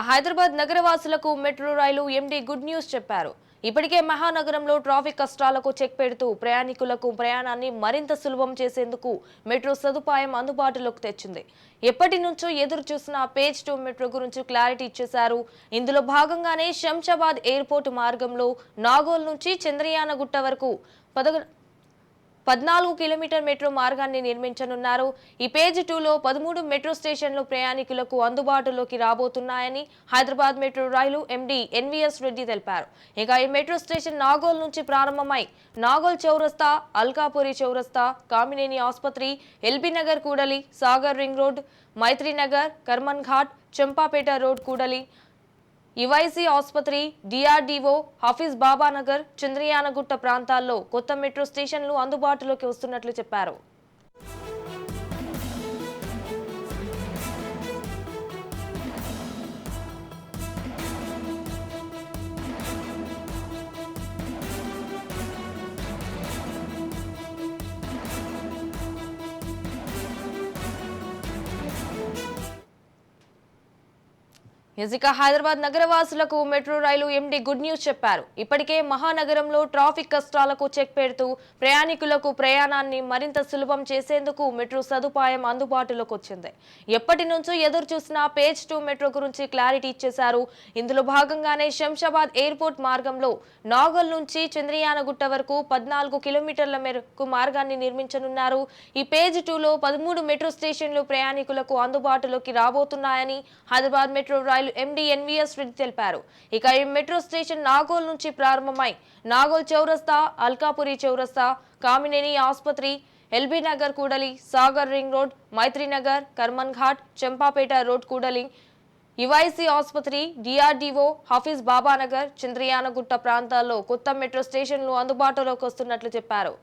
Hyderabad నగరవాసులకు metro రైలు MD good news చెప్పారు. ఇప్పటికే మహానగరంలో ట్రాఫిక్ కష్టాలకు చెక్ పెడుతూ ప్రయాణికులకు ప్రయాణాన్ని మరింత సులభం చేసేందుకు మెట్రో సదుపాయం అందుబాటులోకి తెచ్చింది. ఎప్పటి నుంచో ఎదురు చూసిన పేజ్ 2 మెట్రో గురించి క్లారిటీ ఇచ్చేశారు. ఇందులో భాగంగానే శంషాబాద్ ఎయిర్పోర్ట్ మార్గంలో నాగోల్ నుంచి చంద్రయానగుట్ట వరకు 14 కిలోమీటర్ మెట్రో మార్గాన్ని నిర్మించనున్నారు. ఈ పేజ్ 2లో 13 మెట్రో స్టేషన్లు ప్రయాణికులకు అందుబాటులోకి రాబోతున్నాయని హైదరాబాద్ మెట్రో రైలు ఎండీ ఎన్వీఎస్ రెడ్డి తెలిపారు. ఇక ఈ మెట్రో స్టేషన్ నాగోల్ నుంచి ప్రారంభమై నాగోల్ చౌరస్తా, అల్కాపురి చౌరస్తా, కామినేని ఆసుపత్రి, ఎల్బీ నగర్ కూడలి, సాగర్ రింగ్ రోడ్, మైత్రి నగర్, కర్మన్ ఘాట్, చంపాపేట రోడ్ కూడలి, ఈవైసీ ఆసుపత్రి, డిఆర్డీఓ, హఫీజ్ బాబా నగర్, చంద్రయానగుట్ట ప్రాంతాల్లో కొత్త మెట్రో స్టేషన్లు అందుబాటులోకి వస్తున్నట్లు చెప్పారు. హైదరాబాద్ నగరవాసులకు మెట్రో రైలు ఎండీ గుడ్ న్యూస్ చెప్పారు. ఇప్పటికే మహానగరంలో ట్రాఫిక్ కష్టాలకు చెక్ పెడుతూ ప్రయాణికులకు ప్రయాణాన్ని మరింత సులభం చేసేందుకు మెట్రో సదుపాయం అందుబాటులోకి వచ్చింది. ఎప్పటి నుంచో ఎదురు చూసిన పేజ్ 2 మెట్రో గురించి క్లారిటీ ఇచ్చేశారు. ఇందులో భాగంగానే శంషాబాద్ ఎయిర్పోర్ట్ మార్గంలో నాగోల్ నుంచి చంద్రయానగుట్ట వరకు 14 కిలోమీటర్ల మేరకు మార్గాన్ని నిర్మించనున్నారు. ఈ పేజ్ 2లో 13 మెట్రో స్టేషన్లు ప్రయాణికులకు అందుబాటులోకి రాబోతున్నాయని హైదరాబాద్ మెట్రో రైలు ఎండీ ఎన్వీఎస్ రెడ్డి తెలిపారు. ఇక ఈ మెట్రో స్టేషన్ నాగోల్ నుంచి ప్రారంభమై నాగోల్ చౌరస్తా, అల్కాపురి చౌరస్తా, కామినేని ఆసుపత్రి, ఎల్బీ నగర్ కూడలి, సాగర్ రింగ్ రోడ్, మైత్రి నగర్, కర్మన్ ఘాట్, చంపాపేట రోడ్ కూడలి, ఈవైసీ ఆసుపత్రి, డిఆర్డీఓ, హఫీజ్ బాబా నగర్, చంద్రయానగుట్ట ప్రాంతాల్లో కొత్త మెట్రో స్టేషన్లు అందుబాటులోకి వస్తున్నట్లు చెప్పారు.